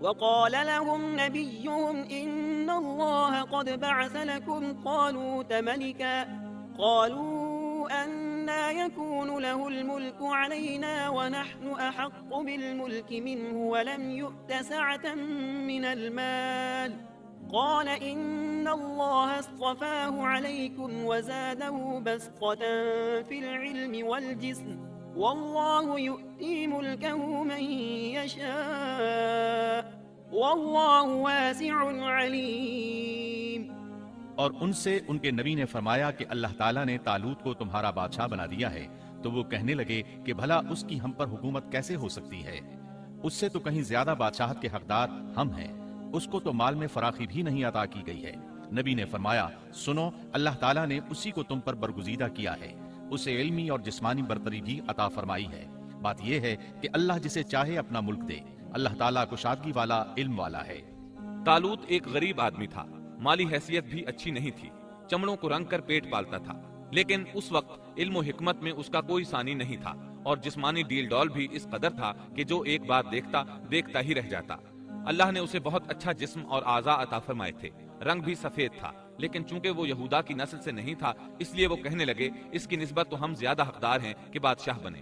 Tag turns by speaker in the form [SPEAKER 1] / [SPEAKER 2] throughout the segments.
[SPEAKER 1] وقال لهم نبيهم إن الله قد بعث لكم طالوت ملكا قالوا أنى يكون له الملك علينا ونحن أحق بالملك منه ولم يؤت سعة من المال قال إن الله اصطفاه عليكم وزاده بسطة في العلم والجسم والله يؤتي ملكه من يشاء والله واسع عليم۔
[SPEAKER 2] اور ان سے ان کے نبی نے فرمایا کہ اللہ تعالیٰ نے طالوت کو تمہارا بادشاہ بنا دیا ہے۔ تو وہ کہنے لگے کہ بھلا اس کی ہم پر حکومت کیسے ہو سکتی ہے؟ اس سے تو کہیں زیادہ بادشاہت کے حقدار ہم ہیں۔ اس کو تو مال میں فراخی بھی نہیں عطا کی گئی ہے۔ نبی نے فرمایا، سنو، اللہ تعالیٰ نے اسی کو تم پر برگزیدہ کیا ہے، اسے علمی اور جسمانی برتری بھی عطا فرمائی ہے۔ بات یہ ہے کہ اللہ جسے چاہے اپنا ملک دے، اللہ تعالیٰ کشادگی والا، علم والا ہے۔
[SPEAKER 3] طالوت ایک غریب آدمی تھا، مالی حیثیت بھی اچھی نہیں تھی، چمڑوں کو رنگ کر پیٹ پالتا تھا، لیکن اس وقت علم و حکمت میں اس کا کوئی ثانی نہیں تھا، اور جسمانی ڈیل ڈول بھی اس قدر تھا کہ جو ایک بار دیکھتا ہی رہ جاتا۔ اللہ نے اسے بہت اچھا جسم اور اعضاء عطا فرمائے تھے، رنگ بھی سفید تھا، لیکن چونکہ وہ یہودا کی نسل سے نہیں تھا، اس لیے وہ کہنے لگے اس کی نسبت تو ہم زیادہ حقدار ہیں کہ بادشاہ بنے۔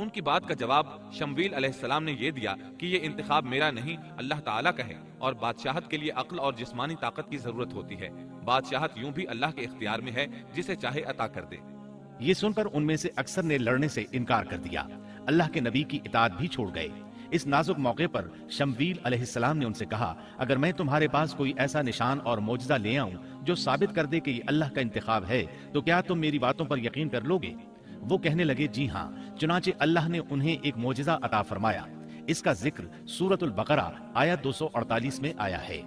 [SPEAKER 3] ان کی بات کا جواب شمویل علیہ السلام نے یہ دیا کہ یہ انتخاب میرا نہیں، اللہ تعالیٰ کا ہے، اور بادشاہت کے لیے عقل اور جسمانی طاقت کی ضرورت ہوتی ہے۔ بادشاہت یوں بھی اللہ کے اختیار میں ہے، جسے چاہے عطا کر دے۔
[SPEAKER 2] یہ سن کر ان میں سے اکثر نے لڑنے سے انکار کر دیا، اللہ کے نبی کی اطاعت بھی چھوڑ گئے۔ اس نازک موقع پر شمویل علیہ السلام نے ان سے کہا، اگر میں تمہارے پاس کوئی ایسا نشان اور معجزہ لے آؤں جو ثابت کر دے کہ یہ اللہ کا انتخاب ہے، تو کیا تم میری باتوں پر یقین کر لوگے؟ وہ کہنے لگے، جی ہاں۔ چنانچہ اللہ نے انہیں ایک معجزہ عطا فرمایا۔ اس کا ذکر سورۃ البقرہ آیت 248 میں آیا ہے۔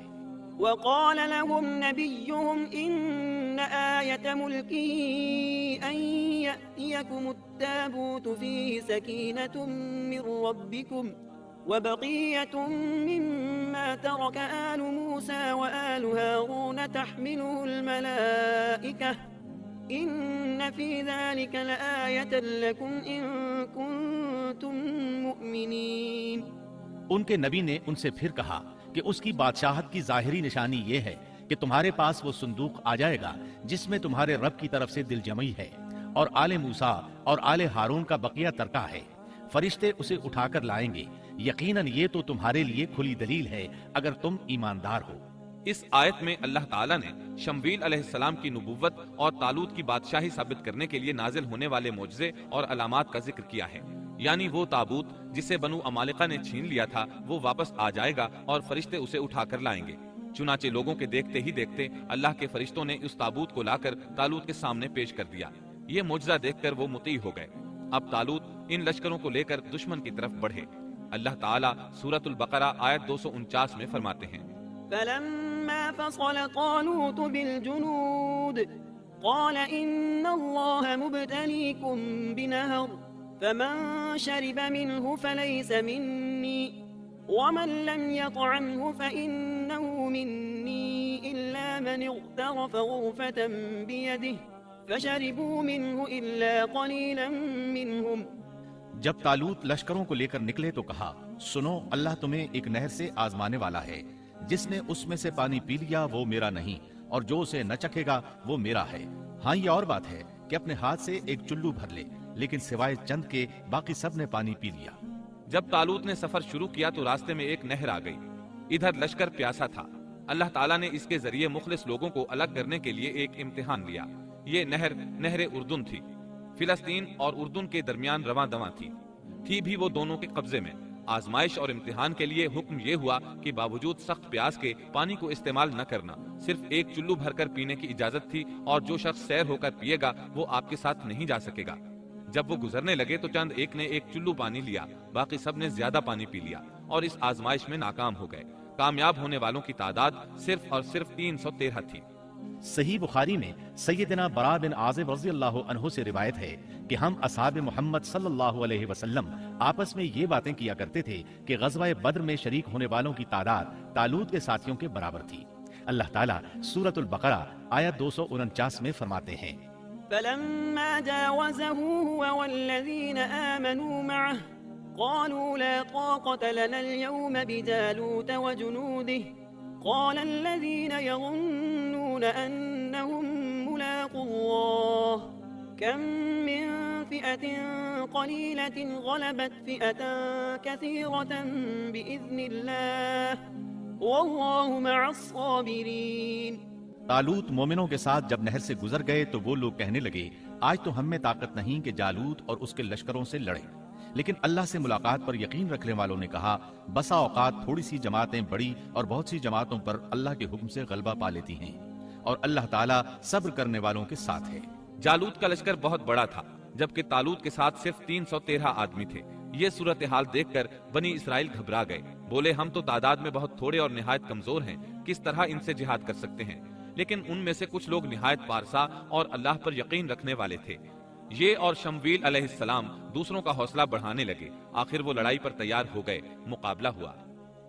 [SPEAKER 1] وقال لهم نبيهم إن آية ملكه أن يأتيكم التابوت فيه سكينة من ربكم وبقية مما ترك آل موسى وآل هارون تحمله الملائكة إن في ذلك لآية لكم إن كنتم مؤمنين۔
[SPEAKER 2] ان کے نبی نے ان سے پھر کہا کہ اس کی بادشاہت کی ظاہری نشانی یہ ہے کہ تمہارے پاس وہ صندوق آ جائے گا جس میں تمہارے رب کی طرف سے دل جمعی ہے، اور آل موسیٰ اور آل ہارون کا بقیہ ترکہ ہے۔ فرشتے اسے اٹھا کر لائیں گے، یقیناً یہ تو تمہارے لیے کھلی دلیل ہے اگر تم ایماندار ہو۔
[SPEAKER 3] اس آیت میں اللہ تعالیٰ نے شمویل علیہ السلام کی نبوت اور طالوت کی بادشاہی ثابت کرنے کے لیے نازل ہونے والے معجزے اور علامات کا ذکر کیا ہے۔ یعنی وہ تابوت جسے بنو عمالقہ نے چھین لیا تھا وہ واپس آ جائے گا اور فرشتے اسے اٹھا کر لائیں گے۔ چنانچہ لوگوں کے دیکھتے ہی دیکھتے اللہ کے فرشتوں نے اس تابوت کو لا کر طالوت کے سامنے پیش کر دیا۔ یہ معجزہ دیکھ کر وہ مطیع ہو گئے۔ اب طالوت ان لشکروں کو لے کر دشمن کی طرف بڑھے۔ اللہ تعالیٰ سورۃ البقرہ آیت 249 میں فرماتے ہیں،
[SPEAKER 1] فلما فصل طالوت بالجنود قال إن الله مبتليكم بنهر فمن شرب منه فليس مني ومن لم يطعمه فإنه مني إلا من اغترف غرفة بيده فشربوا منه إلا قليلا منهم۔
[SPEAKER 2] جب طالوت لشکروں کو لے کر نکلے تو کہا، سنو، اللہ تمہیں ایک نہر سے آزمانے والا ہے، جس نے اس میں سے پانی پی لیا وہ میرا نہیں، اور جو اسے نہ چکھے گا وہ میرا ہے۔ ہاں یہ اور بات ہے کہ اپنے ہاتھ سے ایک چلو بھر لے، لیکن سوائے چند کے باقی سب نے پانی پی لیا۔
[SPEAKER 3] جب طالوت نے سفر شروع کیا تو راستے میں ایک نہر آ گئی۔ ادھر لشکر پیاسا تھا۔ اللہ تعالیٰ نے اس کے ذریعے مخلص لوگوں کو الگ کرنے کے لیے ایک امتحان لیا۔ یہ نہر اردن تھی، فلسطین اور اردن کے درمیان رواں دواں تھی بھی وہ دونوں کے قبضے میں۔ آزمائش اور امتحان کے لیے حکم یہ ہوا کہ باوجود سخت پیاس کے پانی کو استعمال نہ کرنا، صرف ایک چلو بھر کر پینے کی اجازت تھی، اور جو شخص سیر ہو کر پیے گا وہ آپ کے ساتھ نہیں جا سکے گا۔ جب وہ گزرنے لگے تو چند ایک نے ایک چلو پانی لیا، باقی سب نے زیادہ پانی پی لیا اور اس آزمائش میں ناکام ہو گئے۔ کامیاب ہونے والوں کی تعداد صرف اور صرف 313 تھی۔
[SPEAKER 2] صحیح بخاری میں سیدنا برا بن عازب رضی اللہ عنہ سے روایت ہے کہ ہم اصحاب محمد صلی اللہ علیہ وسلم آپس میں یہ باتیں کیا کرتے تھے کہ غزوہ بدر میں شریک ہونے والوں کی تعداد طالوت کے ساتھیوں کے برابر تھی۔ اللہ تعالیٰ سورۃ البقرہ آیت 249 میں فرماتے ہیں
[SPEAKER 1] فلما جاوزه هو والذين آمنوا معه قالوا لا طاقة لنا اليوم بجالوت وجنوده قال الذين يظنون أنهم ملاقو الله كم من فئة قليلة غلبت فئة كثيرة بإذن الله والله مع الصابرين۔
[SPEAKER 2] طالوت مومنوں کے ساتھ جب نہر سے گزر گئے تو وہ لوگ کہنے لگے آج تو ہم میں طاقت نہیں کہ جالوت اور اس کے لشکروں سے لڑیں، لیکن اللہ سے ملاقات پر یقین رکھنے والوں نے کہا بسا اوقات تھوڑی سی جماعتیں بڑی اور بہت سی جماعتوں پر اللہ کے حکم سے غلبہ پا لیتی ہیں، اور اللہ تعالیٰ صبر کرنے والوں کے ساتھ ہے۔
[SPEAKER 3] جالوت کا لشکر بہت بڑا تھا جبکہ طالوت کے ساتھ صرف 313 آدمی تھے۔ یہ صورتحال دیکھ کر بنی اسرائیل گھبرا گئے، بولے ہم تو تعداد میں بہت تھوڑے اور نہایت کمزور ہیں، کس طرح ان سے جہاد کر سکتے ہیں؟ لیکن ان میں سے کچھ لوگ نہایت پارسا اور اللہ پر یقین رکھنے والے تھے۔ یہ اور شمویل علیہ السلام دوسروں کا حوصلہ بڑھانے لگے، آخر وہ لڑائی پر تیار ہو گئے، مقابلہ ہوا۔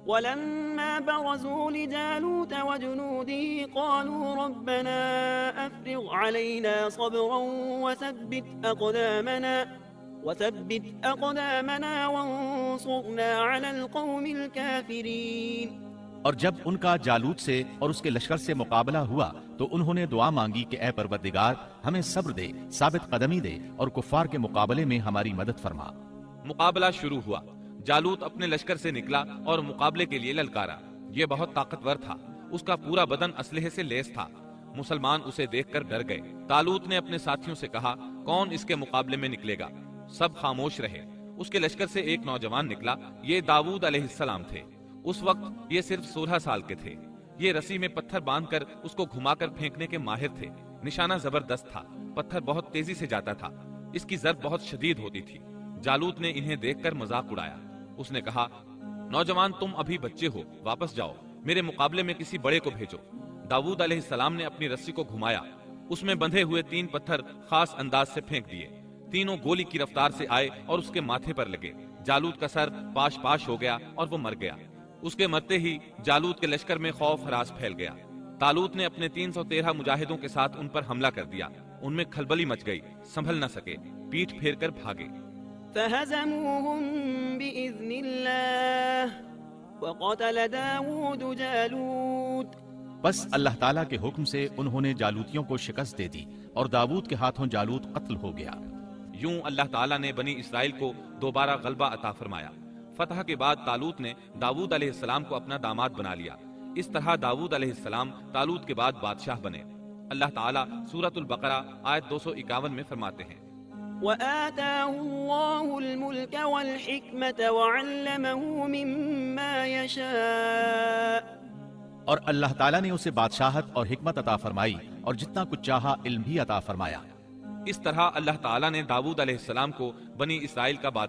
[SPEAKER 1] ولما برزوا لجالوت وجنوده قالوا ربنا أفرغ علينا صبرا وثبت أقدامنا وانصرنا على القوم الكافرين۔
[SPEAKER 2] اور جب ان کا جالوت سے اور اس کے لشکر سے مقابلہ ہوا تو انہوں نے دعا مانگی کہ اے پروردگار ہمیں صبر دے، ثابت قدمی دے اور کفار کے مقابلے میں ہماری مدد فرما۔
[SPEAKER 3] مقابلہ شروع ہوا۔ جالوت اپنے لشکر سے نکلا اور مقابلے کے لیے للکارا۔ یہ بہت طاقتور تھا، اس کا پورا بدن اسلحے سے لیس تھا۔ مسلمان اسے دیکھ کر ڈر گئے۔ طالوت نے اپنے ساتھیوں سے کہا کون اس کے مقابلے میں نکلے گا؟ سب خاموش رہے۔ اس کے لشکر سے ایک نوجوان نکلا، یہ داؤد علیہ السلام تھے۔ اس وقت یہ صرف 16 سال کے تھے۔ یہ رسی میں پتھر باندھ کر اس کو گھما کر پھینکنے کے ماہر تھے۔ نشانہ زبردست تھا، پتھر بہت تیزی سے جاتا تھا، اس کی ضرب بہت شدید ہوتی تھی۔ جالوت نے انہیں دیکھ کر مذاق اڑایا۔ اس نے کہا نوجوان تم ابھی بچے ہو، واپس جاؤ، میرے مقابلے میں کسی بڑے کو بھیجو۔ داؤد علیہ السلام نے اپنی رسی کو گھمایا، اس میں بندھے ہوئے 3 پتھر خاص انداز سے پھینک دیے۔ تینوں گولی کی رفتار سے آئے اور اس کے ماتھے پر لگے۔ جالوت کا سر پاش پاش ہو گیا اور وہ مر گیا۔ اس کے مرتے ہی جالوت کے لشکر میں خوف ہراس پھیل گیا۔ طالوت نے اپنے 313 مجاہدوں کے ساتھ ان پر حملہ کر دیا۔ ان میں کھلبلی مچ گئی، سنبھل نہ سکے، پیٹھ پھیر کر بھاگے۔
[SPEAKER 1] فهزموهم بإذن الله وقتل داود جالوت۔
[SPEAKER 2] بس اللہ تعالیٰ کے حکم سے انہوں نے جالوتیوں کو شکست دے دی اور داود کے ہاتھوں جالوت قتل ہو گیا۔
[SPEAKER 3] یوں اللہ تعالیٰ نے بنی اسرائیل کو دوبارہ غلبہ عطا فرمایا۔ فتح کے بعد طالوت نے داود علیہ السلام کو اپنا داماد بنا لیا۔ اس طرح داود علیہ السلام طالوت کے بعد بادشاہ بنے۔ اللہ تعالیٰ سورۃ البقرہ آیت 251 میں فرماتے ہیں
[SPEAKER 1] وآتاه الله الملك والحكمة وعلمه مما يشاء۔
[SPEAKER 2] اور اللہ تعالیٰ نے اسے بادشاہت اور حکمت عطا فرمائی اور جتنا کچھ چاہا علم بھی عطا فرمایا۔
[SPEAKER 3] اس طرح اللہ تعالیٰ نے داود علیہ السلام کو بنی اسرائیل کا بادشاہ